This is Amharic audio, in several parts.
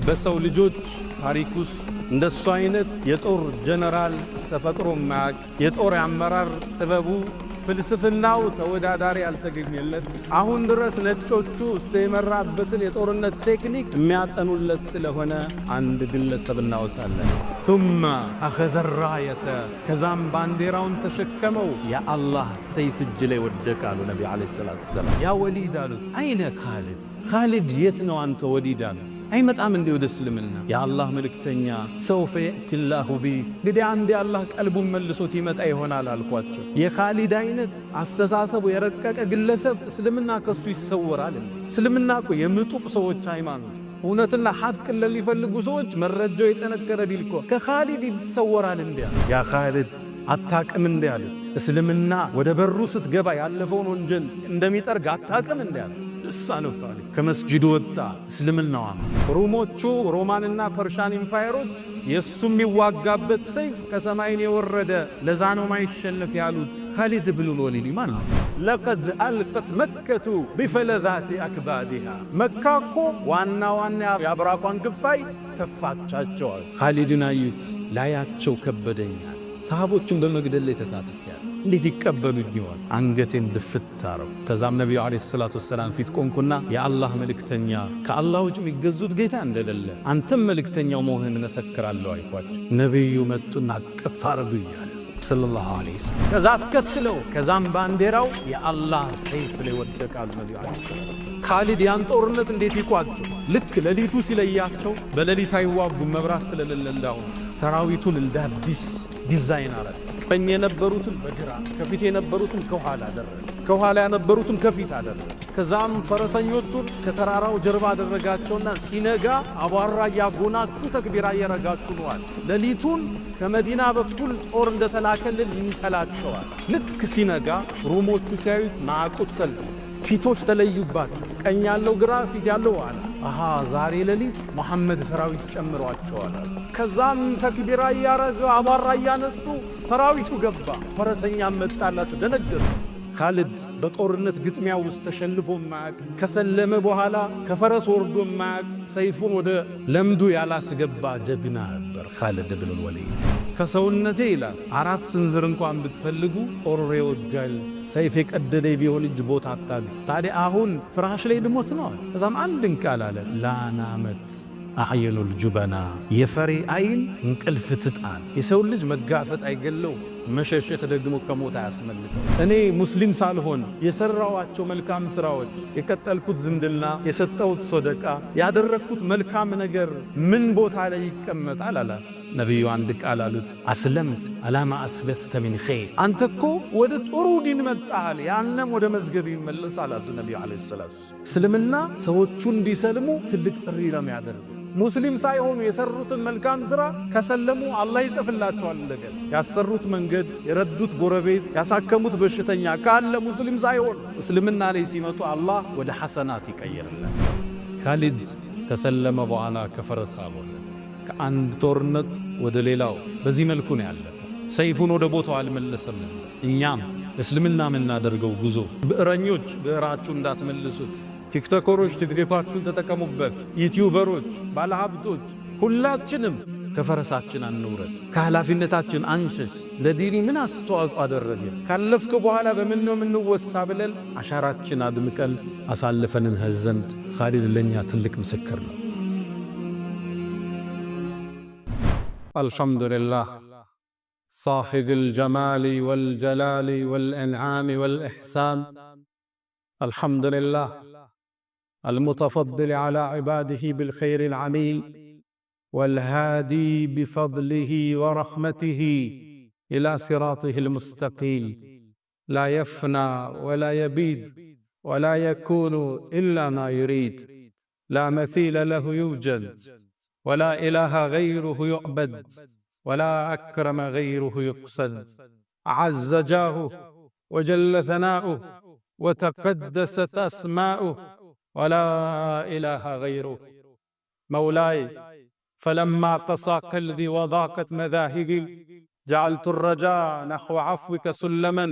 በሰው ልጆች ታሪክ ውስጥ እንደሱ አይነት የጦር ጀነራል ተፈጥሮ ማቅ የጦር አመራር ጥበቡ ፍልስፍናው ተወዳዳሪ ያልተገኘለት አሁን ድረስ ነጮቹ እሱ የመራበትን የጦርነት ቴክኒክ የሚያጠኑለት ስለሆነ አንድ ግለሰብ እናወሳለን። ثم اخذ الرايه ከዛም ባንዲራውን ተሸከመው የአላህ ሰይፍ እጅ ላይ ወደቀ አሉ ነብዩ አለይሂ ሰላቱ ወሰለም። ያ ወሊድ አሉት አይነ ኻሊድ የት ነው አንተ ወሊድ አሉት። አይመጣም እንዴ ወደ እስልምና? የአላህ መልእክተኛ ሰውፈ የእቲላሁ ቢ እንግዲህ አንዴ አላህ ቀልቡን መልሶት ይመጣ ይሆናል አልኳቸው። የኻሊድ አይነት አስተሳሰቡ የረቀቀ ግለሰብ እስልምና ከሱ ይሰወራል። እስልምና እኮ የምጡቅ ሰዎች ሃይማኖት፣ እውነትና ሐቅን ለሚፈልጉ ሰዎች መረጃው የጠነከረ ዲል እኮ ከኻሊድ ይሰወራል እንዴ? ያ ኻሊድ አታቅም እንዴ አሉት። እስልምና ወደ በሩ ስትገባ ያለፈውን ወንጀል እንደሚጠርግ አታቅም እንዴ አሉት። እሳነፋለ ከመስጂዱ ወጣ እስልምናዋ። ሮሞቹ ሮማንና ፐርሻን ኢምፓየሮች የሱም የሚዋጋበት ሰይፍ ከሰማይ የወረደ ለዛ ነው ማይሸነፍ ያሉት ኻሊድ ብኑ ወሊድ ማን ነው? ለቀድ አልቀት መከቱ ቢፈለዛቲ አክባዲሃ መካኮ ዋና ያብራቋን ክፋይ ተፋቻቸዋል። ኻሊድን አዩት ላያቸው ከበደኛል። ሰሃቦችን በመግደል ላይ ተሳትፈዋል። እንዴት ይቀበሉኝ ይሆን? አንገቴን ድፍት አረው። ከዛም ነብዩ አለይሂ ሰላቱ ወሰላም ፊት ቆንኩና የአላህ መልእክተኛ ከአላህ ውጭ የሚገዙት ጌታ እንደሌለ አንተም መልእክተኛው መሆንህን መሰክራለሁ አልኳቸው። ነብዩ መጡና አቀፍ አረጉኛል ሰለላሁ ዐለይሂ ወሰለም። ከዛ አስከትለው ከዛም ባንዲራው የአላህ ሰይፍ ላይ ወደቃሉ ነብዩ አለይሂ ሰላቱ ወሰላም። ኻሊድ ያን ጦርነት እንዴት ይቋጭው? ልክ ሌሊቱ ሲለያቸው በሌሊት አይዋጉም መብራት ስለሌለ እንዳው ሰራዊቱን እንዳዲስ ዲዛይን አረገ። ቀኝ የነበሩትን በግራ ከፊት የነበሩትን ከኋላ አደረገ፣ ከኋላ የነበሩትን ከፊት አደረገ። ከዛም ፈረሰኞቹን ከተራራው ጀርባ አደረጋቸውና ሲነጋ አቧራ ያጎናችሁ ተክቢራ ያረጋችሁ ነዋል። ሌሊቱን ከመዲና በኩል ጦር እንደተላከልን ይንሰላቸዋል። ልክ ሲነጋ ሮሞቹ ሲያዩት ማዕቁት ሰልፍ ፊቶች ተለዩባቸው። ቀኝ ያለው ግራ፣ ፊት ያለው ኋላ። አሃ ዛሬ ሌሊት መሐመድ ሰራዊት ጨምሯቸዋል። ከዛም ተክቢራ ያረጋ አቧራ ያነሱ ሰራዊቱ ገባ። ፈረሰኛ መጣላት ደነገጡ። ኻሊድ በጦርነት ግጥሚያ ውስጥ ተሸንፎ ማቅ ከሰለመ በኋላ ከፈረስ ወርዶ ማቅ ሰይፉን ወደ ለምዱ ያላስገባ ጀግና ነበር ኻሊድ ብኑ ወሊድ። ከሰውነቴ ይላል 4 ስንዝር እንኳን ብትፈልጉ ጦር ይወጋል ሰይፍ የቀደደ ቢሆን እጅ ቦታ አጣል። ታዲያ አሁን ፍራሽ ላይ ድሞት ነው። ከዛም አንድን ቃል አለ ላናመት አዕየኑል ጁበና የፈሪ አይን እንቅልፍ ትጣል። የሰው ልጅ መጋፈጥ አይገለው መሸሸት ደግሞ ከሞት አያስመልጠው። እኔ ሙስሊም ሳልሆን የሰራዋቸው መልካም ስራዎች፣ የቀጠልኩት ዝምድና፣ የሰጠሁት ሶደቃ፣ ያደረግኩት መልካም ነገር ምን ቦታ ላይ ይቀመጣል አላት። ነቢዩ አንድ ቃል አሉት አስለምት አላማ አስበፍተ ሚን ኸይር። አንተ እኮ ወደ ጥሩ ዲን መጣል ያንም ወደ መዝገብ ይመለሳል አሉ ነቢዩ አለይሂ ሰላቱ። እስልምና ሰዎቹን እንዲሰልሙ ትልቅ ጥሪ ነው የሚያደርገው። ሙስሊም ሳይሆኑ የሰሩትን መልካም ስራ ከሰለሙ አላህ ይጽፍላቸዋል። እንደገና ያሰሩት መንገድ፣ የረዱት ጎረቤት፣ ያሳከሙት በሽተኛ ካለ ሙስሊም ሳይሆን እስልምና ላይ ሲመጡ አላህ ወደ ሐሰናት ይቀይርላል። ኻሊድ ከሰለመ በኋላ ከፈረስ አወረደ። ከአንድ ጦርነት ወደ ሌላው በዚህ መልኩ ነው ያለፈ። ሰይፉን ወደ ቦታው አልመለሰም። እኛም እስልምና የምናደርገው ጉዞ ብዕረኞች ብዕራችሁ እንዳትመልሱት፣ ቲክቶከሮች ቲክቶካችሁን ተጠቀሙበት፣ ዩቲዩበሮች፣ ባለሀብቶች ሁላችንም ከፈረሳችን አንውረድ፣ ከኃላፊነታችን አንሸሽ። ለዲኒ ምን አስተዋጽኦ አደረገ ካለፍከ በኋላ በምን ነው የምንወሳ ብለን አሻራችን አድምቀን አሳልፈንን ዘንድ ኻሊድ ለኛ ትልቅ ምስክር ነው። አልሐምዱሊላህ صاحب الجمال والجلال والإنعام والإحسان. الحمد لله المتفضل على عباده بالخير العميل والهادي بفضله ورحمته إلى صراطه المستقيم لا يفنى ولا يبيد ولا يكون إلا ما يريد. لا مثيل له يوجد ولا إله غيره يعبد ولا أكرم غيره يقصد. عز جاهه وجل ثناؤه وتقدست أسماؤه ولا إله غيره. مولاي فلما قسى قلبي وضاقت مذاهبي جعلت الرجاء نحو عفوك سلما.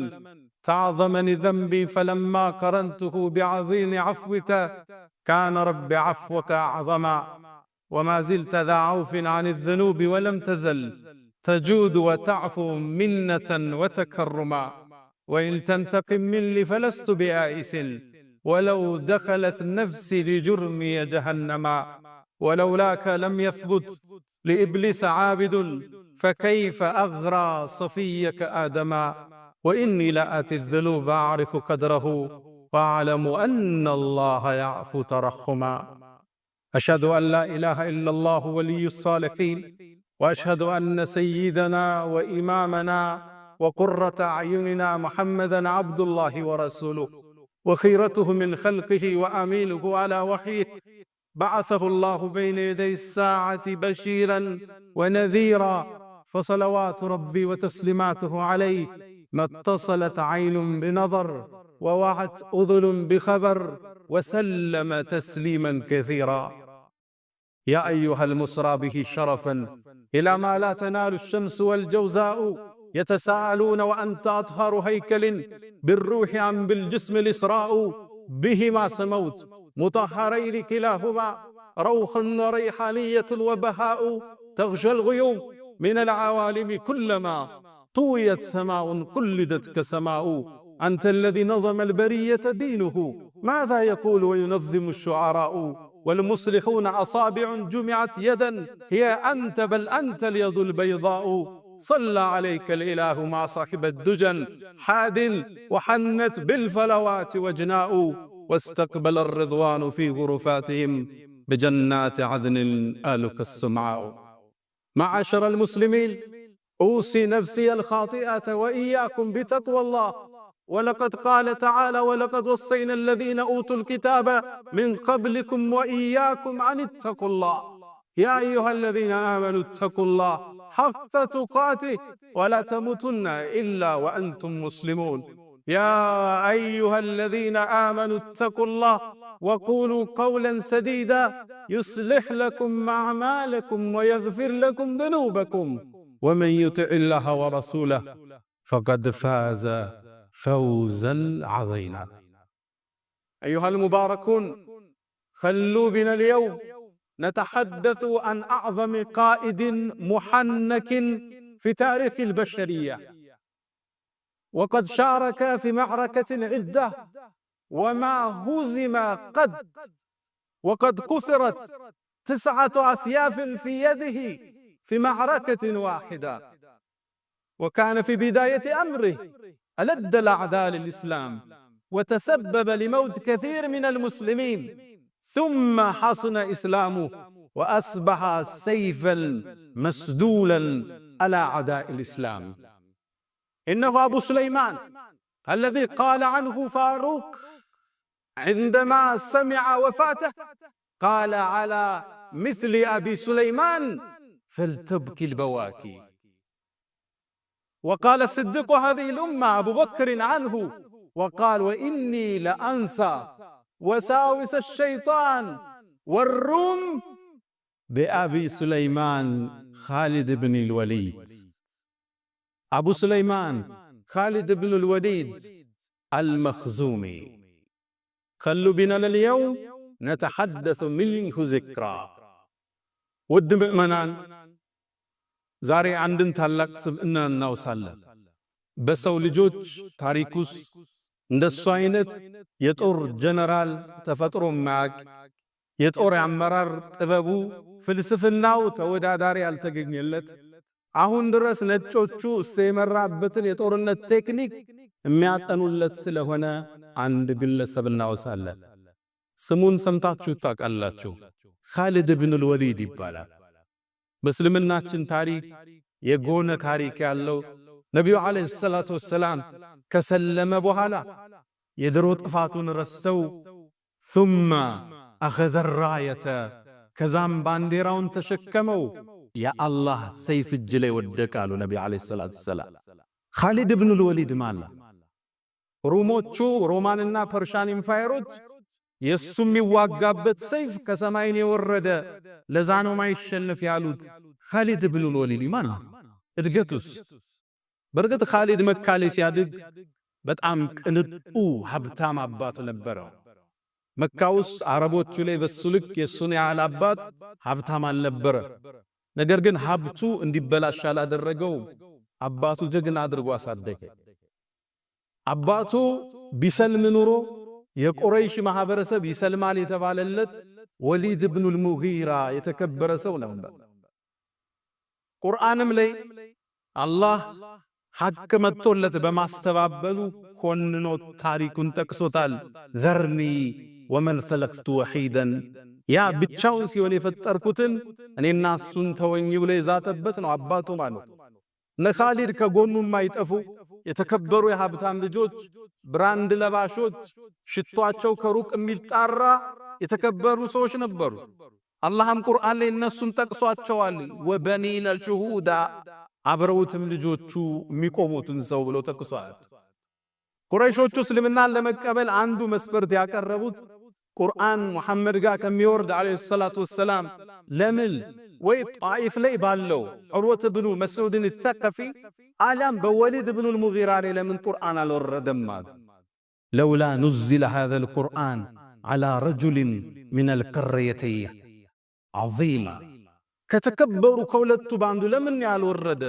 تعظمني ذنبي فلما قرنته بعظيم عفوك كان رب عفوك أعظما. وما زلت ذا عوف عن الذنوب ولم تزل تجود وتعفو منة وتكرما وإن تنتقم مني فلست بآئس ولو دخلت نفسي لجرمي جهنما ولولاك لم يثبت لإبليس عابد فكيف أغرى صفيك آدما وإني لآتي الذنوب أعرف قدره وأعلم أن الله يعفو ترحما أشهد أن لا إله إلا الله ولي الصالحين وأشهد أن سيدنا وإمامنا وقرة أعيننا محمدًا عبد الله ورسوله وخيرته من خلقه وأمينه على وحيه بعثه الله بين يدي الساعة بشيرًا ونذيرًا فصلوات ربي وتسليماته عليه ما اتصلت عين بنظر ووعت أذن بخبر وسلم تسليمًا كثيرًا يا أيها المسرى به شرفًا إلى ما لا تنال الشمس والجوزاء يتساءلون وأنت أطهر هيكل بالروح أم بالجسم الإسراء بهما سموت مطهرين كلاهما روح وريحانية وبهاء تغشى الغيوم من العوالم كلما طويت سماء قلدت كسماء أنت الذي نظم البرية دينه ماذا يقول وينظم الشعراء والمصلحون أصابع جمعت يدا هي أنت بل أنت اليد البيضاء صلى عليك الإله مع صاحب الدجن حاد وحنت بالفلوات وجناء واستقبل الرضوان في غرفاتهم بجنات عدن آلك السمعاء معاشر المسلمين أوصي نفسي الخاطئة وإياكم بتقوى الله ولقد قال تعالى ولقد وصينا الذين أوتوا الكتاب من قبلكم وإياكم أن اتقوا الله يا أيها الذين آمنوا اتقوا الله حق تقاته ولا تموتن إلا وأنتم مسلمون يا أيها الذين آمنوا اتقوا الله وقولوا قولا سديدا يصلح لكم أعمالكم ويغفر لكم ذنوبكم ومن يطع الله ورسوله فقد فاز فوزا عظيما أيها المباركون خلوا بنا اليوم نتحدث عن أعظم قائد محنك في تاريخ البشرية وقد شارك في معركة عدة وما هزم قد وقد كسرت 9 أسياف في يده في معركة واحدة وكان في بداية أمره ألد الأعداء للإسلام وتسبب لموت كثير من المسلمين ثم حصن إسلامه وأصبح سيفا مسدولا على أعداء الإسلام إنه أبو سليمان الذي قال عنه فاروق عندما سمع وفاته قال على مثل أبي سليمان فلتبكي البواكي وقال الصديق هذه الأمة أبو بكر عنه وقال وإني لأنسى وساوس الشيطان والروم بأبي سليمان خالد بن الوليد أبو سليمان خالد بن الوليد المخزومي خلوا بنا اليوم نتحدث منه ذكرى ود مؤمنان زاري عندن ታላቅ ስብዕና እናውሳለን በሰው ልጆች ታሪክ ውስጥ እንደሱ አይነት የጦር ጀነራል ተፈጥሮ ማቅ የጦር አመራር ጥበቡ ፍልስፍናው ተወዳዳሪ ያልተገኘለት አሁን ድረስ ነጮቹ የመራበትን የጦርነት ቴክኒክ የሚያጠኑለት ስለሆነ አንድ ግለሰብ እናውሳለን ስሙን ሰምታችሁ ታውቃላችሁ ኻሊድ ኢብኑ አልወሊድ ይባላል በእስልምናችን ታሪክ የጎነ ታሪክ ያለው ነብዩ አለይሂ ሰላቱ ወሰላም ከሰለመ በኋላ የድሮ ጥፋቱን ረስተው ثم اخذ الرايه ከዛም ባንዲራውን ተሸከመው ያ አላህ ሰይፍ እጅ ላይ ወደቃሉ ነብዩ አለይሂ ሰላቱ ወሰላም ኻሊድ ኢብኑ አልወሊድ ማለት ሮሞቹ ሮማንና ፐርሻን ኢምፓየሮች የሱም ይዋጋበት ሰይፍ ከሰማይ የወረደ ለዛ ነው ማይሸነፍ ያሉት ኻሊድ ኢብኑ አልወሊድ ማለት እድገቱስ በርግጥ ኻሊድ መካ ላይ ሲያድግ በጣም ቅንጡ ሀብታም አባት ነበረው መካ ውስጥ አረቦቹ ላይ በሱ ልክ የሱን ያህል አባት ሀብታም አልነበረ። ነገር ግን ሀብቱ እንዲበላሽ አላደረገው። አባቱ ጀግና አድርጎ አሳደገ። አባቱ ቢሰልም ኑሮ የቁረይሽ ማህበረሰብ ይሰልማል የተባለለት ወሊድ ኢብኑል ሙጊራ የተከበረ ሰው ነበር። ቁርአንም ላይ አላህ ሐቅ መጥቶለት በማስተባበሉ ኮንኖ ታሪኩን ጠቅሶታል። ዘርኒ ወመን ኸለቅቱ ወሒደን፣ ያ ብቻውን ሲሆን የፈጠርኩትን እኔና እሱን ተወኝ ብሎ የዛተበት ነው አባቱ ማለት። ነኻሊድ ከጎኑ የማይጠፉ የተከበሩ የሀብታም ልጆች፣ ብራንድ ለባሾች፣ ሽቷቸው ከሩቅ የሚጣራ የተከበሩ ሰዎች ነበሩ። አላህም ቁርአን ላይ እነሱን ጠቅሷቸዋል። ወበኒነ ሹሁዳ፣ አብረውትም ልጆቹ የሚቆሙትን ሰው ብሎ ጠቅሷል። ቁረይሾቹ እስልምናን ለመቀበል አንዱ መስፈርት ያቀረቡት ቁርአን ሙሐመድ ጋር ከሚወርድ አለይሂ ሰላቱ ወሰላም ለምን ወይ ጣኢፍ ላይ ባለው ዑርወት ብኑ መስዑድን ተቀፊ አላም በወሊድ ብኑል ሙጊራ ላይ ለምን ቁርአን አልወረደም ማለት ለውላ ኑዚለ ሃዛል ቁርአን ዐላ ረጁሊን ሚነል ቀርየተይን ዐዚማ፣ ከተከበሩ ከሁለቱ ባንዱ ለምን ያልወረደ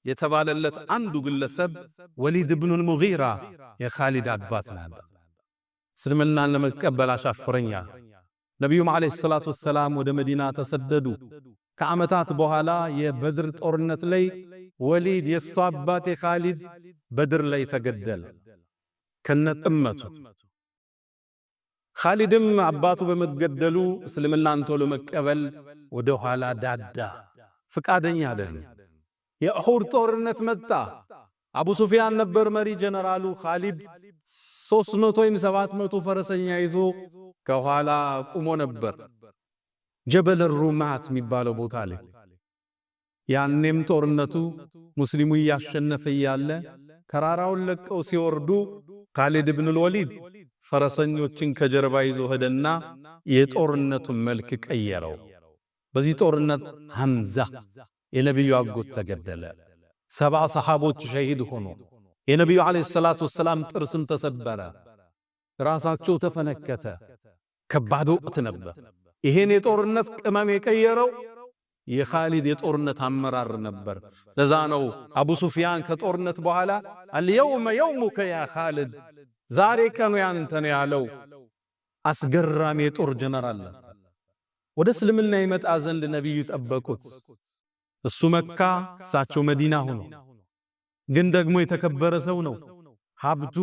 የተባለለት አንዱ ግለሰብ ወሊድ ብኑል ሙጊራ የኻሊድ አባት ነበር። እስልምናን ለመቀበል አሻፈረኛ። ነቢዩም ዓለይሂ ሰላቱ ወሰላም ወደ መዲና ተሰደዱ። ከዓመታት በኋላ የበድር ጦርነት ላይ ወሊድ የሱ አባት የኻሊድ በድር ላይ ተገደለ ከነጥመቱ። ኻሊድም አባቱ በመገደሉ እስልምናን ቶሎ መቀበል ወደ ኋላ ዳዳ፣ ፍቃደኛ አይደለም። የኡሁድ ጦርነት መጣ። አቡ ሱፊያን ነበር መሪ ጀነራሉ። ኻሊድ 300 ወይም 700 ፈረሰኛ ይዞ ከኋላ ቆሞ ነበር ጀበል ሩማት የሚባለው ቦታ ላይ። ያኔም ጦርነቱ ሙስሊሙ እያሸነፈ ያለ ተራራውን ለቀው ሲወርዱ ኻሊድ ኢብኑል ወሊድ ፈረሰኞችን ከጀርባ ይዞ ሄደና የጦርነቱን መልክ ቀየረው። በዚህ ጦርነት ሐምዛ የነብዩ አጎት ተገደለ። 70 ሰሃቦች ሸሂድ ሆኑ። የነብዩ ዓለይሂ ሰላቱ ወሰላም ጥርስም ተሰበረ፣ ራሳቸው ተፈነከተ። ከባድ ወቅት ነበር። ይሄን የጦርነት ቅመም የቀየረው የኻሊድ የጦርነት አመራር ነበር። ለዛ ነው አቡ ሱፊያን ከጦርነት በኋላ አልየውመ የውሙከ ያ ኻሊድ፣ ዛሬ ቀኑ ያንተ ነው ያለው። አስገራሚ የጦር ጀነራል ወደ እስልምና ይመጣ ዘንድ ነብዩ ጠበቁት። እሱ መካ እሳቸው መዲና ሆኖ ግን ደግሞ የተከበረ ሰው ነው። ሀብቱ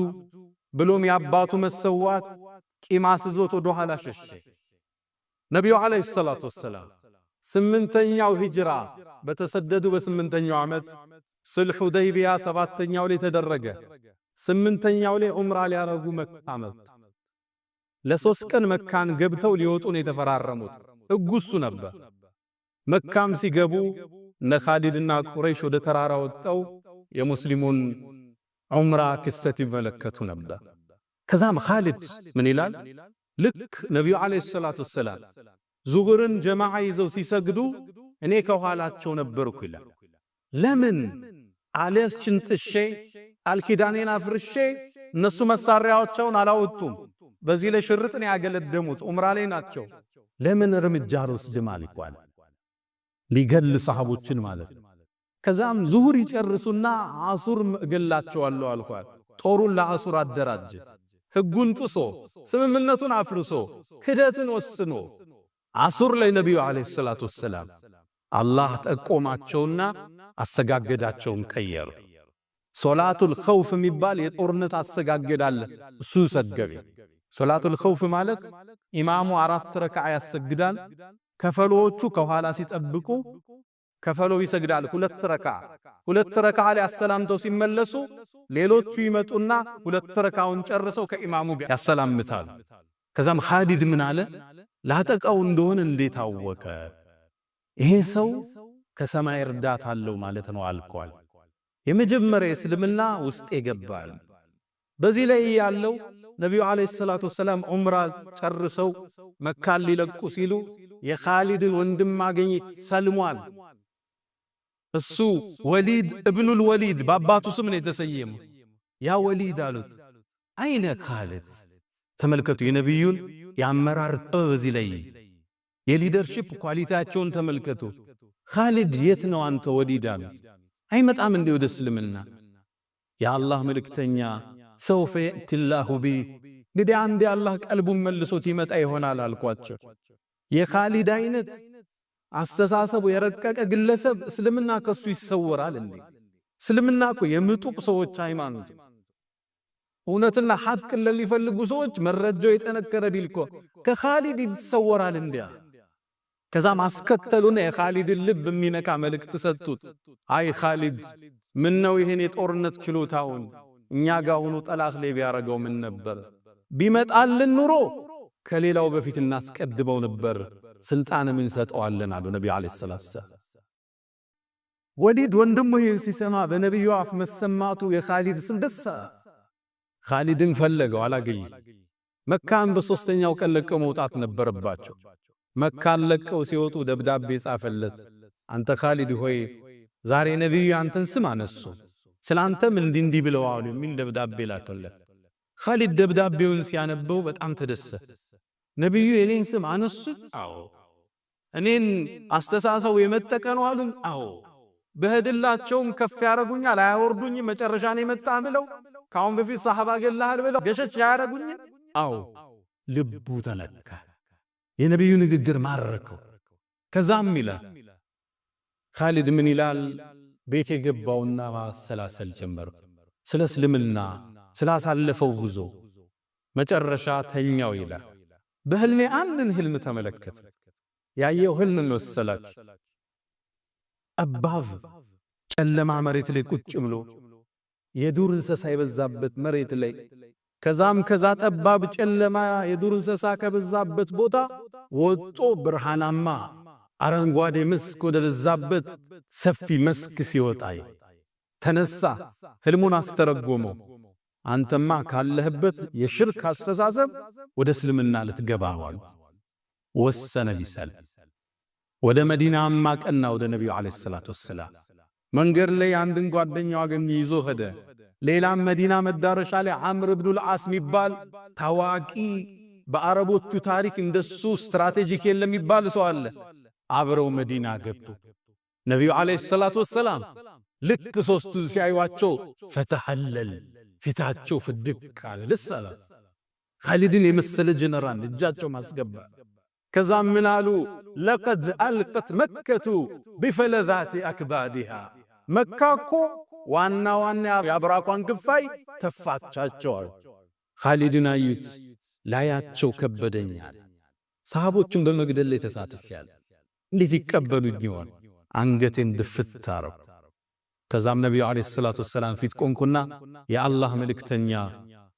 ብሎም የአባቱ መሰዋት ቂም አስዞት ወደ ኋላ ሸሸ። ነቢዩ ዓለይሂ ሰላቱ ወሰላም 8ኛው ሂጅራ በተሰደዱ በ8ኛው ዓመት ሱልህ ሁደይቢያ 7ኛው ላይ ተደረገ። 8ኛው ላይ ዑምራ ሊያረጉ መካ መጡ። ለ3 ቀን መካን ገብተው ሊወጡ ነው የተፈራረሙት። ሕጉ እሱ ነበር። መካም ሲገቡ እነ ኻሊድና ቁረይሽ ወደ ተራራ ወጣው የሙስሊሙን ዑምራ ክስተት ይመለከቱ ነበር። ከዛም ኻሊድ ምን ይላል? ልክ ነቢዩ ዓለይሂ ሰላቱ ወሰላም ዙሁርን ጀማዓ ይዘው ሲሰግዱ እኔ ከኋላቸው ነበርኩ ይላል። ለምን አለችን ጥሼ አልኪዳኔን አፍርሼ እነሱ መሳሪያዎቻቸውን አላወጡም። በዚህ ላይ ሽርጥን ያገለደሙት ዑምራ ላይ ናቸው። ለምን እርምጃ አልወስድም አልኳል። ሊገል ሰሃቦችን ማለት ነው። ከዛም ዙሁር ይጨርሱና አሱር እገላቸዋለሁ አልኳል። ጦሩን ለአሱር አደራጀ። ሕጉን ጥሶ ስምምነቱን አፍርሶ ክደትን ወስኖ አሱር ላይ ነቢዩ ዓለይሂ ሰላቱ ወሰላም አላህ ጠቆማቸውና አሰጋገዳቸውን ቀየሩ። ሶላቱል ኸውፍ የሚባል የጦርነት አሰጋገድ አለ። እሱ ሰገበ። ሶላቱል ኸውፍ ማለት ኢማሙ 4 ረክዓ ያሰግዳል። ከፈሎቹ ከኋላ ሲጠብቁ ከፈሎ ይሰግዳል 2 ረክዓ። 2 ረክዓ ላይ አሰላምተው ሲመለሱ ሌሎቹ ይመጡና 2 ረክዓውን ጨርሰው ከኢማሙ ጋር ያሰላምታሉ። ከዛም ኻሊድ ምን አለ? ላጠቃው እንደሆነ እንዴት አወቀ? ይሄ ሰው ከሰማይ እርዳታ አለው ማለት ነው አልኳል። የመጀመሪያ እስልምና ውስጥ ይገባል። በዚህ ላይ ያለው ነብዩ ዓለይሂ ሰላቱ ወሰላም ዑምራ ጨርሰው መካን ሊለቁ ሲሉ የኻሊድን ወንድም ማግኘት ሰልሟል። እሱ ወሊድ ኢብኑል ወሊድ በአባቱ ስም ነው የተሰየመው። ያ ወሊድ አሉት አይነ ኻሊድ። ተመልከቱ የነብዩን የአመራር ጥበብ እዚህ ላይ የሊደርሺፕ ኳሊቲያቸውን ተመልከቱ። ኻሊድ የት ነው አንተ ወዲድ አሉት። አይመጣም እንዴ ወደ እስልምና? የአላህ መልእክተኛ ሰውፈ የእቲላሁ ቢ እንግዲህ አንዴ አላህ ቀልቡን መልሶት ይመጣ ይሆናል አልኳቸው። የኻሊድ አይነት አስተሳሰቡ የረቀቀ ግለሰብ እስልምና ከሱ ይሰወራል እንዴ? እስልምና እኮ የምጡቅ ሰዎች ሃይማኖት፣ እውነትና ሐቅን ለሚፈልጉ ሰዎች መረጃው የጠነከረ ቢልኮ ከኻሊድ ይሰወራል እንዴ? ከዛ ማስከተሉና የኻሊድን ልብ የሚነካ መልእክት ሰጡት። አይ ኻሊድ ምን ነው ይሄን የጦርነት ችሎታውን እኛ ጋር ሆኖ ጠላት ላይ ቢያረጋው ምን ነበር? ቢመጣልን ኑሮ ከሌላው በፊት እናስቀድመው ነበር፣ ስልጣን ምን ሰጠዋለን አሉ ነብዩ አለይሂ ሰላቱ ሰላም። ወሊድ ወንድሙ ይህን ሲሰማ በነብዩ አፍ መሰማቱ የኻሊድ ስም ደስ ኻሊድን ፈለገው፣ አላገኘም። መካን በሶስተኛው ቀን ለቀው መውጣት ነበረባቸው። መካን ለቀው ሲወጡ ደብዳቤ ጻፈለት። አንተ ኻሊድ ሆይ ዛሬ ነብዩ አንተን ስም አነሱ፣ ስላንተም እንዲህ ብለዋል የሚል ደብዳቤ ላከለት። ኻሊድ ደብዳቤውን ሲያነበው በጣም ተደሰተ። ነብዩ የኔን ስም አነሱ? አዎ። እኔን አስተሳሰው የመጠቀኑ አሉን? አዎ። በህድላቸውም ከፍ ያረጉኛል አያወርዱኝ፣ መጨረሻ ነው የመጣ ብለው ካሁን በፊት ሰሃባ ገላል ብለው ገሸች ያረጉኝ? አዎ። ልቡ ተነካ። የነብዩ ንግግር ማረከው። ከዛም ይላል ኻሊድ ምን ይላል? ቤት የገባውና ማሰላሰል ጀመረ ስለ እስልምና ስላሳለፈው ጉዞ። መጨረሻ ተኛው ይላል። በህልሜ አንድን ህልም ተመለከተ። ያየው ህልም መሰላችሁ? ጠባብ ጨለማ መሬት ላይ ቁጭ ብሎ የዱር እንስሳ የበዛበት መሬት ላይ ከዛ ጠባብ ጨለማ የዱር እንስሳ ከበዛበት ቦታ ወጦ ብርሃናማ አረንጓዴ መስክ ወደ በዛበት ሰፊ መስክ ሲወጣይ ተነሳ። ህልሙን አስተረጎመው። አንተማ ካለህበት የሽርክ አስተሳሰብ ወደ እስልምና ልትገባዋል። ወሰነ ቢሰል ወደ መዲናማ ቀና ወደ ነብዩ አለይሂ ሰላቱ ወሰላም መንገድ ላይ አንድን ጓደኛው አገኘ፣ ይዞ ሄደ። ሌላም መዲና መዳረሻ ላይ አምር ኢብኑ አልዓስ የሚባል ታዋቂ በአረቦቹ ታሪክ እንደሱ ስትራቴጂክ የለም የሚባል ሰው አለ። አብረው መዲና ገቡ። ነብዩ አለይሂ ሰላቱ ወሰላም ልክ ሶስቱ ሲያዩዋቸው ፈተሐለል ፊታቸው ፍድቅ አለ። ለሰላ ኻሊድን የመሰለ ጀነራል እጃቸው ማስገባ። ከዛም ምን አሉ? ለቀድ አልቀት መከቱ ቢፈለዛቲ አክባዲሃ መካኮ ዋና የአብራኳን ክፋይ ተፋቻቸዋል። ኻሊድን አዩት። ላያቸው ከበደኛል። ሰሃቦቹን በመግደል ላይ ተሳትፈዋል። እንዴት ይቀበሉኝ ይሆን? አንገቴን ድፍት አረኩ። ከዛም ነብዩ አለይሂ ሰላቱ ወሰላም ፊት ቆንኩና የአላህ መልእክተኛ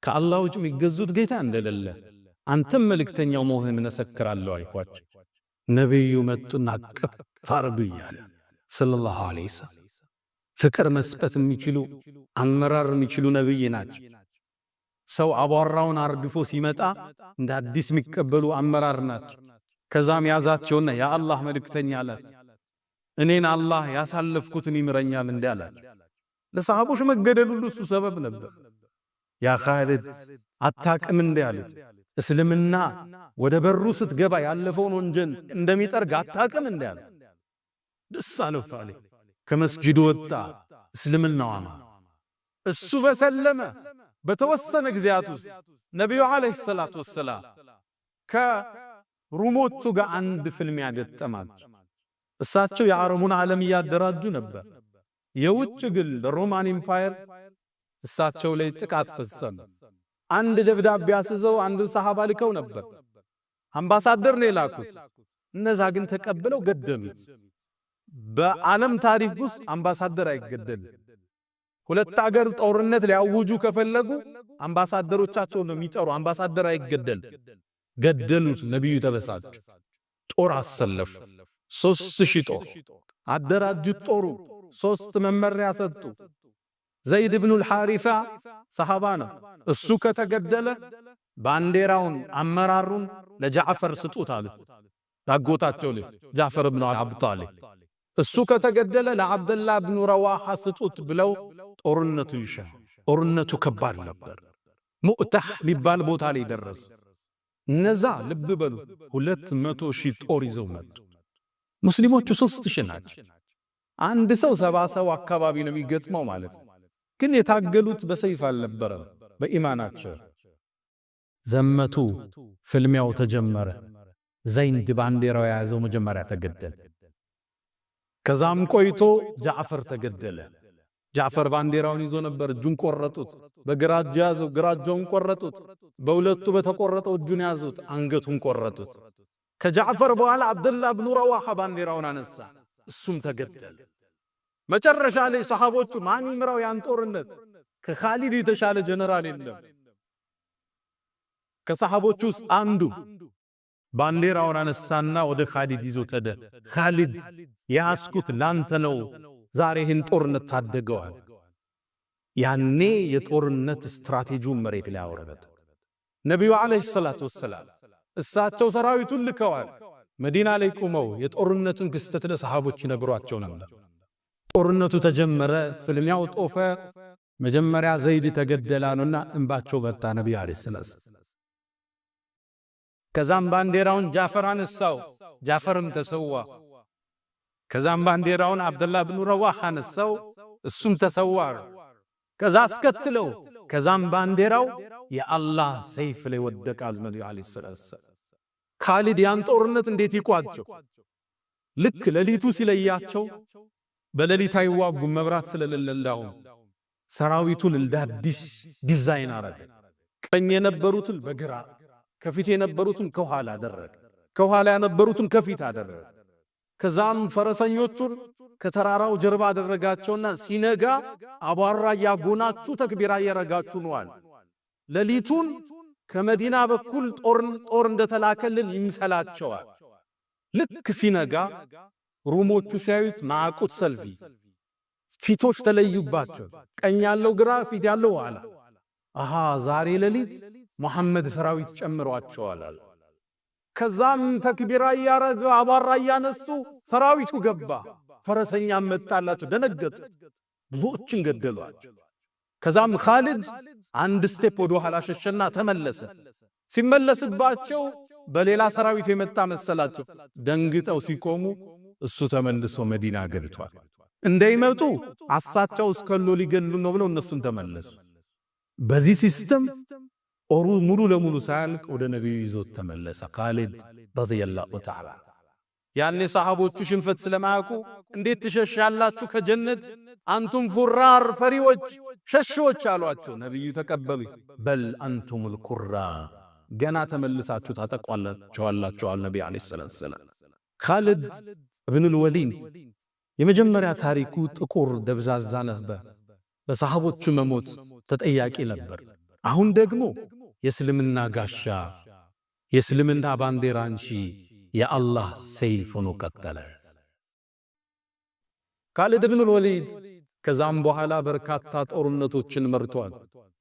ከአላህ ውጭ የሚገዙት ጌታ እንደሌለ አንተም መልእክተኛው መሆንህን መሰክራለሁ አልኳቸው። ነብዩ መጡና አቀፋርብኛል ሰለላሁ ዐለይሂ ወሰለም። ፍቅር መስጠት የሚችሉ አመራር የሚችሉ ነብይ ናቸው። ሰው አቧራውን አርግፎ ሲመጣ እንደ አዲስ የሚቀበሉ አመራር ናቸው። ከዛም ያዛቸውና የአላህ መልእክተኛ አላት፣ እኔን አላህ ያሳለፍኩትን ይምረኛል እንዳላቸው። ለሰሃቦች መገደል ሁሉ እሱ ሰበብ ነበር። ያ ኻሊድ አታቅም እንዳሉት እስልምና ወደ በሩ ስትገባ ያለፈውን ወንጀል እንደሚጠርግ አታቅም እንዳሉ ደስ አለው። ኻሊድ ከመስጂዱ ወጣ። እስልምናው አማ እሱ በሰለመ በተወሰነ ጊዜያት ውስጥ ነብዩ አለይሂ ሰላቱ ወሰላም ከሩሞቹ ጋር አንድ ፍልሚያ ገጠማቸው። እሳቸው የአረቡን ዓለም ያደራጁ ነበር። የውጭ ግን ሮማን ኢምፓየር እሳቸው ላይ ጥቃት ፈጸመ። አንድ ደብዳቤ አስዘው አንድ ሰሃባ ልከው ነበር። አምባሳደር ነው የላኩት። እነዛ ግን ተቀብለው ገደሉት። በዓለም ታሪክ ውስጥ አምባሳደር አይገደልም። ሁለት አገር ጦርነት ሊያውጁ ከፈለጉ አምባሳደሮቻቸው ነው የሚጠሩ። አምባሳደር አይገደል። ገደሉት። ነብዩ ተበሳጩ። ጦር አሰለፉ። 3000 ጦር አደራጁት። ጦሩ 3 መመሪያ ሰጡ። ዘይድ ኢብኑ አልሐሪፋ ሰሃባ ነው። እሱ ከተገደለ ባንዴራውን አመራሩን ለጃዕፈር ስጡት አሉ። ዳጎታቸው ላይ ጃዕፈር ኢብኑ አቡ ጣሊብ። እሱ ከተገደለ ለአብደላህ ኢብኑ ረዋሃ ስጡት ብለው ጦርነቱ ጦርነቱ ከባድ ነበር። ሙእታህ የሚባል ቦታ ላይ ደረሰ። እነዛ ልብ በሉ 200,000 ጦር ይዘው መጡ። ሙስሊሞቹ 3,000 ናቸው። አንድ ሰው 70 ሰው አካባቢ ነው የሚገጥመው ማለት ነው። ግን የታገሉት በሰይፍ አልነበረም፣ በኢማናቸው ዘመቱ። ፍልሚያው ተጀመረ። ዘይድ ባንዲራው የያዘው መጀመሪያ ተገደለ። ከዛም ቆይቶ ጃዕፈር ተገደለ። ጃዕፈር ባንዲራውን ይዞ ነበር፣ እጁን ቆረጡት። በግራ እጁ ያዘው፣ ግራ እጁን ቆረጡት። በሁለቱ በተቆረጠው እጁን ያዙት፣ አንገቱን ቆረጡት። ከጃዕፈር በኋላ አብደላህ ብኑ ረዋሃ ባንዲራውን አነሳ፣ እሱም ተገደለ። መጨረሻ ላይ ሰሃቦቹ ማን ይምራው ያን ጦርነት? ከኻሊድ የተሻለ ጀነራል የለም። ከሰሃቦቹ ውስጥ አንዱ ባንዲራውን አነሳና ወደ ኻሊድ ይዞ ተደ። ኻሊድ ያስኩት ላንተ ነው፣ ዛሬ ይህን ጦርነት ታደገዋል። ያኔ የጦርነት ስትራቴጂውን መሬት ላይ አወረደ። ነቢዩ ዓለይሂ ሰላቱ ወሰላም እሳቸው ሰራዊቱን ልከዋል። መዲና ላይ ቆመው የጦርነቱን ክስተት ለሰሃቦች ይነግሯቸው ነበር። ጦርነቱ ተጀመረ፣ ፍልሚያው ጦፈ። መጀመሪያ ዘይድ ተገደላኑና እንባቸው መጣ ነቢዩ ዓለይሂ ሰላቱ። ከዛም ባንዲራውን ጃዕፈር አነሳው፣ ጃዕፈርም ተሰዋ። ከዛም ባንዲራውን አብደላህ ብኑ ረዋሃ አነሳው፣ እሱም ተሰዋ። ከዛ አስከትለው ከዛም ባንዲራው የአላህ ሰይፍ ላይ ወደቃል ነቢዩ ዓለይሂ ሰላቱ። ኻሊድ ያን ጦርነት እንዴት ይቋጨው? ልክ ሌሊቱ ሲለያቸው በሌሊት አይዋጉም፣ መብራት ስለሌለው ሰራዊቱን እንደ አዲስ ዲዛይን አረገ። ቀኝ የነበሩትን በግራ፣ ከፊት የነበሩትን ከኋላ አደረገ፣ ከኋላ የነበሩትን ከፊት አደረገ። ከዛም ፈረሰኞቹን ከተራራው ጀርባ አደረጋቸውና ሲነጋ አቧራ ያጎናችሁ ተክቢራ ያረጋችሁ ነዋል። ሌሊቱን ከመዲና በኩል ጦር እንደተላከልን ይምሰላቸዋል። ልክ ሲነጋ ሩሞቹ ሲያዩት ማዕቁት ሰልፊ ፊቶች ተለዩባቸው። ቀኝ ያለው ግራ፣ ፊት ያለው ኋላ። አሃ ዛሬ ሌሊት መሐመድ ሰራዊት ጨምሯቸዋል። ከዛም ተክቢራ ያረጋ አቧራ ያነሱ ሰራዊቱ ገባ። ፈረሰኛ መጣላቸው፣ ደነገጡ፣ ብዙዎችን ገደሏቸው። ከዛም ኻሊድ አንድ ስቴፕ ወደ ኋላ ሸሸና ተመለሰ። ሲመለስባቸው በሌላ ሰራዊት የመጣ መሰላቸው። ደንግጠው ሲቆሙ እሱ ተመልሶ መዲና ገብቷል። እንዳይመጡ አሳቸው እስከሎ ሊገሉ ነው ብለው እነሱን ተመለሱ። በዚህ ሲስተም ጦሩ ሙሉ ለሙሉ ሳያልቅ ወደ ነብዩ ይዞት ተመለሰ ኻሊድ ረዲየላሁ ተዓላ። ያኔ ሰሃቦቹ ሽንፈት ስለማያውቁ እንዴት ትሸሻላችሁ ከጀነት አንቱም ፉራር ፈሪዎች ሸሾች አሏቸው። ነብዩ ተቀበሉ። በል አንቱሙል ኩራ፣ ገና ተመልሳችሁ ታጠቋላችሁ አለ ነብዩ አለይሂ ሰላም። ኻሊድ ኢብኑል ወሊድ የመጀመሪያ ታሪኩ ጥቁር ደብዛዛ ነበር። በሰሃቦቹ መሞት ተጠያቂ ነበር። አሁን ደግሞ የእስልምና ጋሻ፣ የእስልምና ባንዲራ አንሺ፣ የአላህ ሰይፍ ሆኖ ቀጠለ ኻሊድ ኢብኑል ወሊድ። ከዛም በኋላ በርካታ ጦርነቶችን መርቷል።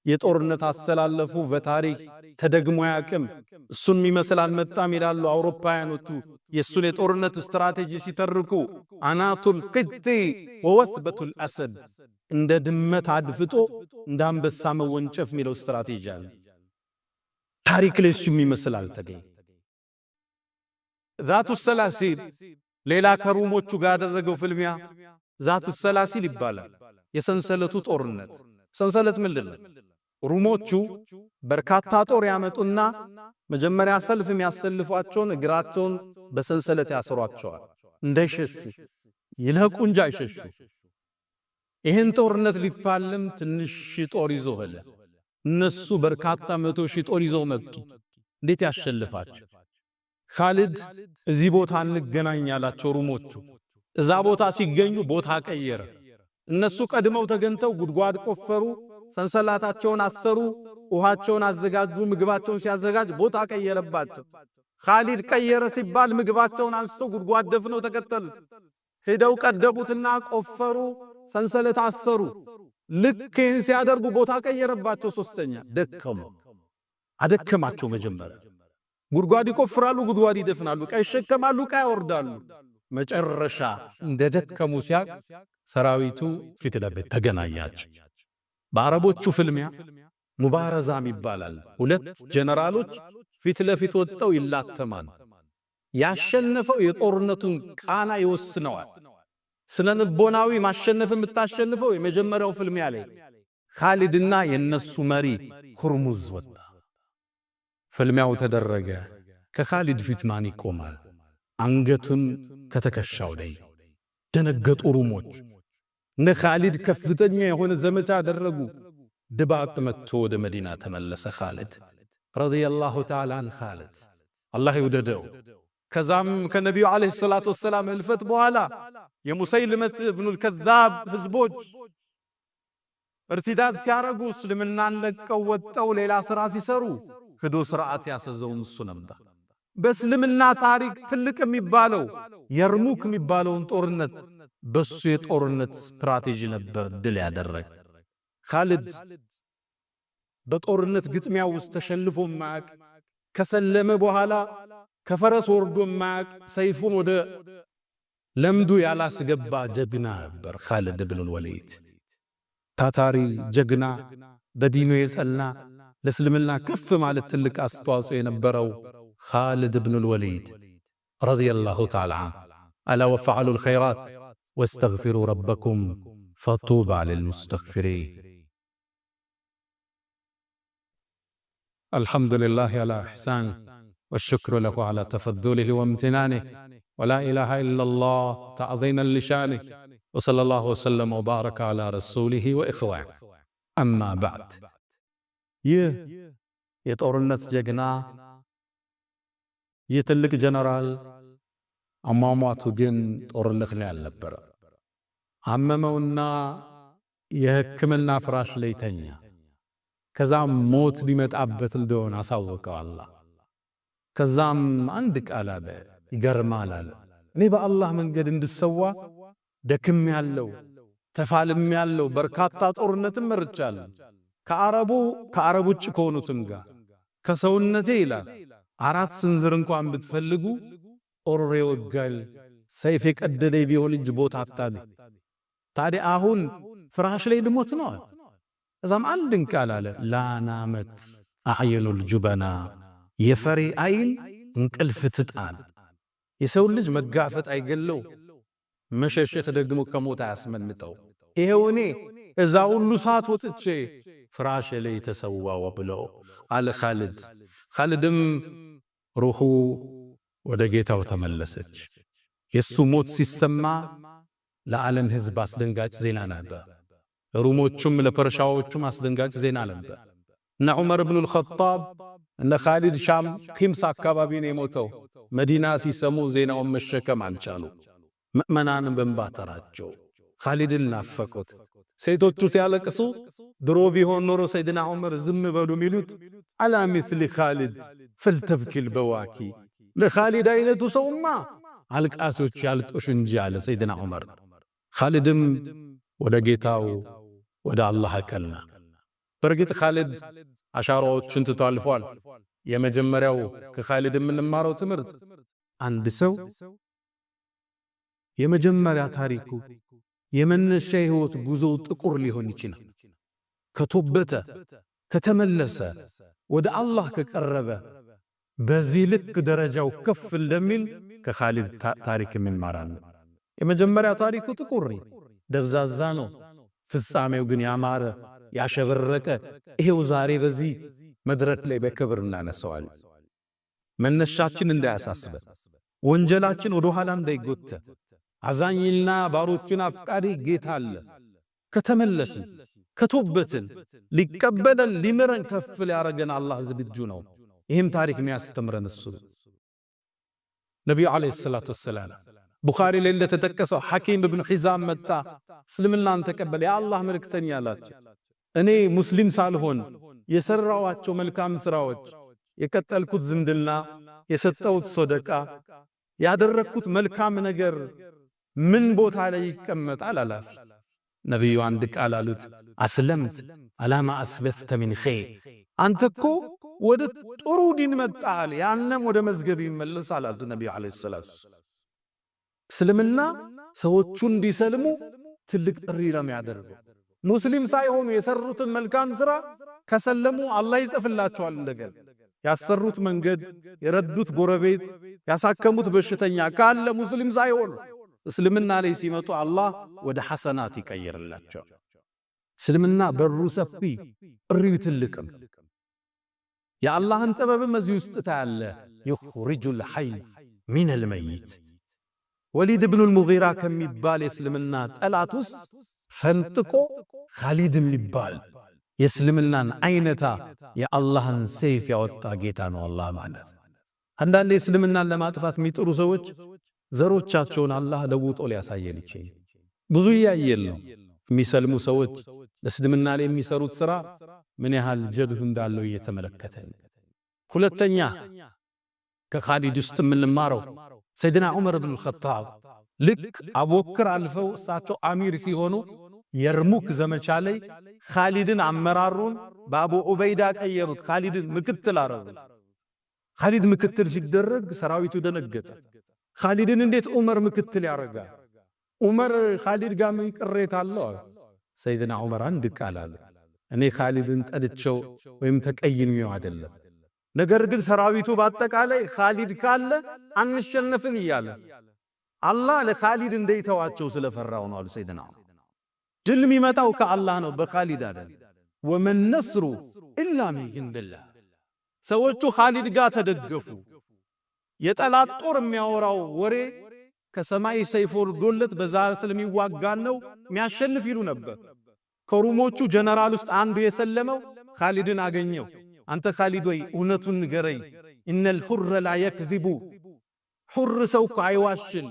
የጦርነት አሰላለፉ በታሪክ ተደግሞ ያቅም እሱን የሚመስል አልመጣም ይላሉ አውሮፓውያኖቹ። የእሱን የጦርነት ስትራቴጂ ሲተርኩ አናቱል ቅጢ ወወትበቱል አሰድ፣ እንደ ድመት አድፍጦ እንደ አንበሳ መወንጨፍ የሚለው ስትራቴጂ አለ። ታሪክ ላይ እሱ የሚመስል አልተገኘም። ዛቱ ሰላሲል ሌላ ከሩሞቹ ጋር ያደረገው ፍልሚያ ዛቱ ሰላሲል ይባላል። የሰንሰለቱ ጦርነት። ሰንሰለት ምንድን ነው? ሩሞቹ በርካታ ጦር ያመጡና መጀመሪያ ሰልፍ የሚያሰልፏቸውን እግራቸውን በሰንሰለት ያስሯቸዋል እንዳይሸሹ፣ ይልቁ እንጂ አይሸሹ። ይህን ጦርነት ሊፋለም ትንሽ ጦር ይዞ ሄደ። እነሱ በርካታ 100,000 ጦር ይዘው መጡ። እንዴት ያሸልፋቸው? ኻሊድ እዚህ ቦታ እንገናኛላቸው ሩሞቹ። እዛ ቦታ ሲገኙ ቦታ ቀየረ። እነሱ ቀድመው ተገንተው ጉድጓድ ቆፈሩ፣ ሰንሰላታቸውን አሰሩ፣ ውሃቸውን አዘጋጁ። ምግባቸውን ሲያዘጋጅ ቦታ ቀየረባቸው። ኻሊድ ቀየረ ሲባል ምግባቸውን አንስተው ጉድጓድ ደፍነው ተከተሉት። ሄደው ቀደቡትና ቆፈሩ፣ ሰንሰለት አሰሩ። ልክ ይህን ሲያደርጉ ቦታ ቀየረባቸው። ሶስተኛ ደከሙ፣ አደከማቸው። መጀመሪያ ጉድጓድ ይቆፍራሉ፣ ጉድጓድ ይደፍናሉ፣ ዕቃ ይሸከማሉ፣ ዕቃ ያወርዳሉ። መጨረሻ እንደ ደከሙ ሲያቅ ሰራዊቱ ፊት ለፊት ተገናኛቸው። በአረቦቹ ፍልሚያ ሙባረዛም ይባላል። ሁለት ጀነራሎች ፊት ለፊት ወጥተው ይላተማል። ያሸነፈው የጦርነቱን ቃና ይወስነዋል። ስነ ልቦናዊ ማሸነፍ የምታሸንፈው የመጀመሪያው ፍልሚያ ላይ ኻሊድና የነሱ መሪ ሁርሙዝ ወጣ። ፍልሚያው ተደረገ። ከኻሊድ ፊት ማን ይቆማል? አንገቱን ከተከሻው ላይ ደነገጡ ሩሞች። ኻሊድ ከፍተኛ የሆነ ዘመቻ አደረጉ። ድባቅ መጥቶ ወደ መዲና ተመለሰ። ኻሊድ ረዲየላሁ ተዓላ ዐን ኻሊድ አላህ ይውደደው። ከዛም ከነቢዩ ዓለይሂ ሰላቱ ወሰላም ህልፈት በኋላ የሙሰይልመት ኢብኑል ከዛብ ህዝቦች እርቲዳድ ሲያረጉ እስልምናን ለቀው ወጥተው ሌላ ሥራ ሲሰሩ ሄዶ ሥርዓት ያሰዘውን እሱ ነበር። በእስልምና ታሪክ ትልቅ የሚባለው የርሙክ የሚባለውን ጦርነት በሱ የጦርነት ስትራቴጂ ነበር ድል ያደረገ። ኻሊድ በጦርነት ግጥሚያ ውስጥ ተሸልፎ ማቅ ከሰለመ በኋላ ከፈረስ ወርዶ ማቅ ሰይፉን ወደ ለምዱ ያላስገባ ጀግና ነበር። ኻሊድ ኢብኑል ወሊድ ታታሪ ጀግና፣ በዲኑ የጸና ለእስልምና ከፍ ማለት ትልቅ አስተዋጽኦ የነበረው ኻሊድ ኢብኑል ወሊድ ረዲየላሁ ተዓላ አላ ወፈዐሉል ኸይራት ወስተግፊሩ ረበኩም ፈጡባ ሊልሙስተግፊሪን። አልሐምዱሊላህ ዐላ ኢሕሳኒህ والشكر له على تفضله وامتنانه ولا إله إلا الله تعظيما لشانه وصلى الله وسلم وبارك على رسوله وإخوانه أما بعد የጦርነት ጀግና የትልቅ ጀነራል አሟሟቱ ግን ጦርነት ላይ አልነበረ። አመመውና የሕክምና ፍራሽ ላይ ተኛ። ከዛም ሞት ሊመጣበት እንደሆነ አሳወቀው አላህ። ከዛም አንድ ቃል አለ፣ ይገርማል አለ። እኔ በአላህ መንገድ እንድሰዋ ደክም ያለው ተፋልም ያለው በርካታ ጦርነትም መርጫለሁ። ከአረብ ውጭ ከሆኑትም ጋር ከሰውነቴ ይላል 4 ስንዝር እንኳን ብትፈልጉ ጦር ይወጋል፣ ሰይፍ የቀደደኝ ቢሆን እንጂ ቦታ አጣለኝ። ታዲያ አሁን ፍራሽ ላይ ልሞት ነው። ከዛም አንድን ቃል አለ፣ ላናመት አዕየኑል ጁበና የፈሪ አይን እንቅልፍ ትጣል። የሰው ልጅ መጋፈጥ አይገለው፣ መሸሸት ደግሞ ከሞት አያስመልጠው። ይሄው እኔ እዛ ሁሉ ሰዓት ወጥቼ ፍራሽ ላይ ተሰዋው ብለው አለ ኻሊድ። ኻሊድም ሩሁ ወደ ጌታው ተመለሰች። የሱ ሞት ሲሰማ ለዓለም ሕዝብ አስደንጋጭ ዜና ነበር። ሩሞቹም ለፐርሻዎቹም አስደንጋጭ ዜና ነበር። እነ ዑመር ኢብኑል ኸጣብ እነ ኻሊድ ሻም ኺምስ አካባቢ ነው የሞተው። መዲና ሲሰሙ ዜናውን መሸከም አልቻሉ። ምእመናንም በእንባ ተራቸው። ኻሊድን ናፈቁት። ሴቶቹ ሲያለቅሱ ድሮ ቢሆን ኖሮ ሰይድና ዑመር ዝም በሉ ሚሉት አላ ሚስሊ ኻሊድ ፈልተብኪል በዋኪ፣ ለኻሊድ አይነቱ ሰውማ አልቃሶች ያልጦሽ እንጂ አለ ሰይድና ዑመር። ኻሊድም ወደ ጌታው ወደ አላህ አቀና። በርግጥ ኻሊድ አሻራዎችን ተጣልፏል። የመጀመሪያው ከኻሊድ የምንማረው ትምህርት አንድ ሰው የመጀመሪያ ታሪኩ የመነሻ ህይወት ጉዞው ጥቁር ሊሆን ይችላል። ከቶበተ ከተመለሰ ወደ አላህ ከቀረበ በዚህ ልክ ደረጃው ከፍ እንደሚል ከኻሊድ ታሪክ እንማራለን። የመጀመሪያ ታሪኩ ጥቁር ደብዛዛ ነው፣ ፍጻሜው ግን ያማረ ያሸበረቀ። ይሄው ዛሬ በዚህ መድረክ ላይ በክብር እናነሳዋለን። መነሻችን እንዳያሳስበን፣ ወንጀላችን ወደ ኋላ እንዳይጎተት፣ አዛኝና ባሮቹን አፍቃሪ ጌታ አለ። ከተመለስን ከቶበትን ሊቀበለን ሊምረን ከፍ ሊያረገን አላህ ዝግጁ ነው። ይህም ታሪክ የሚያስተምረን እሱ ነቢዩ ዓለይሂ ሰላቱ ወሰላም ቡኻሪ ላይ እንደተጠቀሰው ሐኪም ኢብኑ ሒዛም መጣ፣ እስልምናን ተቀበለ። የአላህ መልእክተኛ አላቸው፣ እኔ ሙስሊም ሳልሆን የሰራዋቸው መልካም ስራዎች፣ የቀጠልኩት ዝምድና፣ የሰጠሁት ሰደቃ፣ ያደረኩት መልካም ነገር ምን ቦታ ላይ ይቀመጣል አላህ። ነብዩ አንድ ቃል አሉት፣ አስለምት አላማ አስበፍተ ሚን ኸይር፣ አንተ እኮ ወደ ጥሩ ዲን መጣል፣ ያንም ወደ መዝገብ ይመለሳል አሉ ነብዩ አለይሂ ሰላቱ። እስልምና ሰዎቹን እንዲሰልሙ ትልቅ ጥሪ ነው የሚያደርገው። ሙስሊም ሳይሆኑ የሰሩትን መልካም ስራ ከሰለሙ አላህ ይጽፍላቸዋል። እንደገና ያሰሩት መንገድ፣ የረዱት ጎረቤት፣ ያሳከሙት በሽተኛ ካለ ሙስሊም ሳይሆን እስልምና ላይ ሲመጡ አላህ ወደ ሐሰናት ይቀየርላቸው። እስልምና በሩ ሰፊ ጥሪው ትልቅም የአላህን ጥበብም እዚህ ውስጥ ታያለ። ይኽሪጁል ሐይ ሚነል መይት ወሊድ ኢብኑል ሙጊራ ከሚባል የእስልምና ጠላት ውስጥ ፈንጥቆ ኻሊድ የሚባል የእስልምናን አይነታ የአላህን ሰይፍ ያወጣ ጌታ ነው አላህ ማለት። አንዳንዴ እስልምናን ለማጥፋት የሚጥሩ ሰዎች ዘሮቻቸውን አላህ ለውጦ ሊያሳየን ይችላል። ብዙ ያየል ነው የሚሰልሙ ሰዎች ለእስልምና ላይ የሚሰሩት ሥራ ምን ያህል ጀብህ እንዳለው እየተመለከተን። ሁለተኛ ከኻሊድ ውስጥ የምንማረው ሰይድና ዑመር ኢብኑል ኸጣብ ልክ አቡበክር አልፈው እሳቸው አሚር ሲሆኑ የርሙክ ዘመቻ ላይ ኻሊድን አመራሩን በአቡ ዑበይዳ ቀየሩት። ኻሊድን ምክትል አረጉት። ኻሊድ ምክትል ሲደረግ ሰራዊቱ ደነገጠ። ኻሊድን እንዴት ዑመር ምክትል ያረጋል? ዑመር ኻሊድ ጋር ምን ቅሬታ አለው? ሰይድና ዑመር አንድ ቃል አለ፣ እኔ ኻሊድን ጠልቼው ወይም ተቀይሜው አይደለም፣ ነገር ግን ሰራዊቱ በአጠቃላይ ኻሊድ ካለ አንሸነፍን እያለ አላህ ለኻሊድ እንደይተዋቸው ስለፈራው ነው አሉ ሰይድና ዑመር። ድል የሚመጣው ከአላህ ነው በኻሊድ አይደል። ወመን ነስሩ ኢላ ሚን ኢንዲላህ። ሰዎቹ ኻሊድ ጋር ተደገፉ። የጠላት ጦር የሚያወራው ወሬ ከሰማይ ሰይፍ ወርዶለት በዛ ስለሚዋጋን ነው የሚያሸንፍ ይሉ ነበር። ከሩሞቹ ጀነራል ውስጥ አንዱ የሰለመው ኻሊድን አገኘው። አንተ ኻሊድ ወይ እውነቱን ንገረኝ፣ ኢነል ሁረ ላ የክዚቡ፣ ሁር ሰው እኮ አይዋሽን፣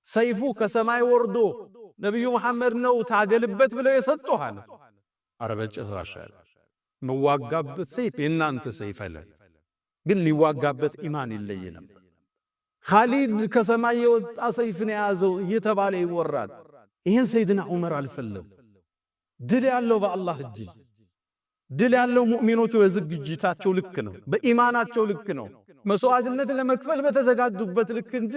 ሰይፉ ከሰማይ ወርዶ ነቢዩ መሐመድ ነው ታገልበት ብለው የሰጡሃል። አረበጭ ራሻል መዋጋበት ሰይፍ የናንተ ሰይፍ አለ፣ ግን ሊዋጋበት ኢማን ይለይ ነበር። ኻሊድ ከሰማይ የወጣ ሰይፍን የያዘው እየተባለ ይወራል። ይሄን ሰይድና ዑመር አልፈለም። ድል ያለው በአላህ እጅ፣ ድል ያለው ሙእሚኖቹ በዝግጅታቸው ልክ ነው፣ በኢማናቸው ልክ ነው፣ መስዋዕትነት ለመክፈል በተዘጋጁበት ልክ እንጂ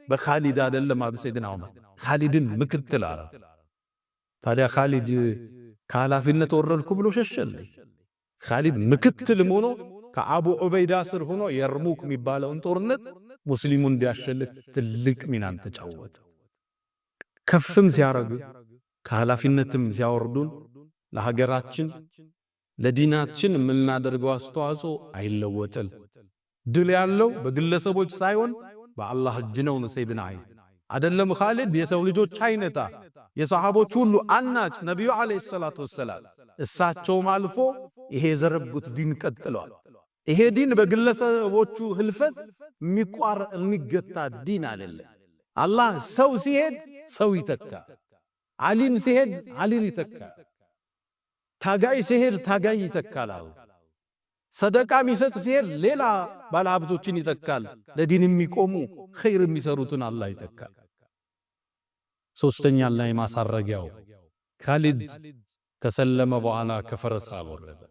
በኻሊድ አይደለም አሉ ሰይድና ዑመር። ኻሊድን ምክትል አረ። ታዲያ ኻሊድ ከኃላፊነት ወረድኩ ብሎ ሸሸልኝ። ኻሊድ ምክትልም ሆኖ ከአቡ ዑበይዳ ስር ሆኖ የርሙክ የሚባለውን ጦርነት ሙስሊሙን እንዲያሸልት ትልቅ ሚናን ተጫወተ። ከፍም ሲያረጉ ከኃላፊነትም ሲያወርዱን ለሀገራችን ለዲናችን የምናደርገው አስተዋጽኦ አይለወጥም። ድል ያለው በግለሰቦች ሳይሆን በአላህ እጅ ነው። ሰይድና አይደለም ኻሊድ የሰው ልጆች አይነታ የሰሃቦች ሁሉ አናጭ ነብዩ አለይሂ ሰላቱ ወሰላም እሳቸውም አልፎ ይሄ ዘረቡት ዲን ቀጥሏል። ይሄ ዲን በግለሰቦቹ ህልፈት የሚገታ ዲን አይደለም። አላህ ሰው ሲሄድ ሰው ይተካ፣ ዓሊም ሲሄድ ዓሊም ይተካ፣ ታጋይ ሲሄድ ታጋይ ይተካል። ሰደቃ የሚሰጥ ሲሄድ ሌላ ባለሀብቶችን ይተካል። ለዲን የሚቆሙ ኸይር የሚሰሩትን አላህ ይተካል። ሶስተኛ ላይ ማሳረጊያው ኻሊድ ከሰለመ በኋላ ከፈረስ አወረደ።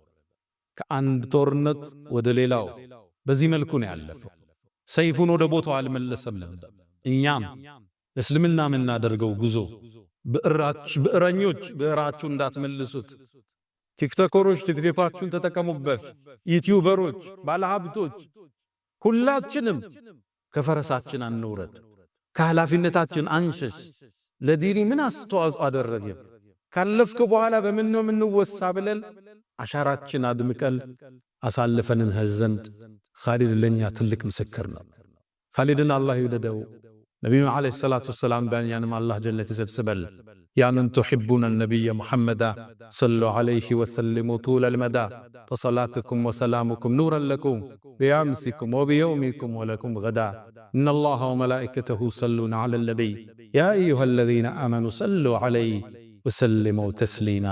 ከአንድ ጦርነት ወደ ሌላው በዚህ መልኩ ነው ያለፈው። ሰይፉን ወደ ቦታው አልመለሰም ነበር። እኛም እስልምና የምናደርገው ጉዞ ብዕረኞች ብዕራችሁ እንዳትመልሱት። ቲክቶከሮች ቲክቶካችሁን ተጠቀሙበት። ዩቲዩበሮች፣ ባለሀብቶች ሁላችንም ከፈረሳችን አንውረድ፣ ከኃላፊነታችን አንሸሽ። ለዲኒ ምን አስተዋጽኦ አደረገ ካለፍክ በኋላ በምን ነው የምንወሳ ብለን አሻራችን አድምቀል አሳልፈንን ዘንድ ኻሊድ ለኛ ትልቅ ምስክር ነው። ኻሊድን አላህ ይወደደው። ነብዩ አለይሂ ሰላቱ ወሰላም ባያንም አላህ ጀነት ይሰብስበል። ያ መን ተሕቡነ ነብይ ሙሐመዳ ሰሉ ዐለይሂ ወሰልሙ ጡለ ልመዳ ፈሰላቱኩም ወሰላሙኩም ኑረን ለኩም ቢአምሲኩም ወቢየውሚኩም ወለኩም ገዳ ኢነላሃ ወመላኢከተሁ ሰሉነ ዐለ ነቢይ ያ አዩሃ አለዚነ አመኑ ሰሉ ዐለይሂ ወሰልሙ ተስሊማ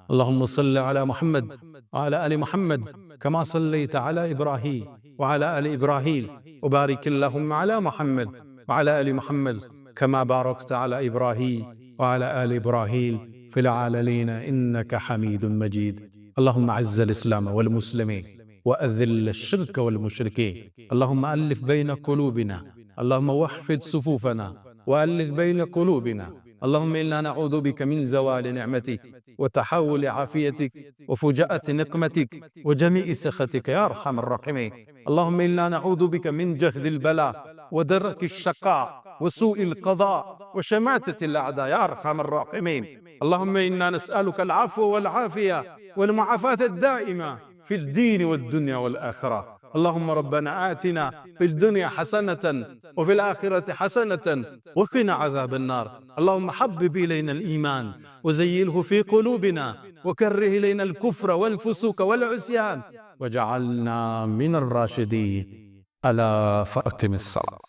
اللهم صل على محمد وعلى آل محمد كما صليت على إبراهيم وعلى آل إبراهيم وبارك اللهم على محمد وعلى آل محمد كما باركت على إبراهيم وعلى آل إبراهيم في العالمين إنك حميد مجيد. اللهم أعز الإسلام والمسلمين وأذل الشرك والمشركين. اللهم ألف بين قلوبنا، اللهم وحد صفوفنا وألف بين قلوبنا اللهم إنا نعوذ بك من زوال نعمتك وتحول عافيتك وفجاءة نقمتك وجميع سخطك يا أرحم الراحمين. اللهم إنا نعوذ بك من جهد البلاء ودرك الشقاء وسوء القضاء وشماتة الأعداء يا أرحم الراحمين. اللهم إنا نسألك العفو والعافية والمعافاة الدائمة في الدين والدنيا والآخرة. اللهم ربنا آتنا في الدنيا حسنة وفي الآخرة حسنة وقنا عذاب النار. اللهم حبب إلينا الإيمان وزينه في قلوبنا وكره إلينا الكفر والفسوق والعصيان وجعلنا من الراشدين. ألا فأقم الصلاة.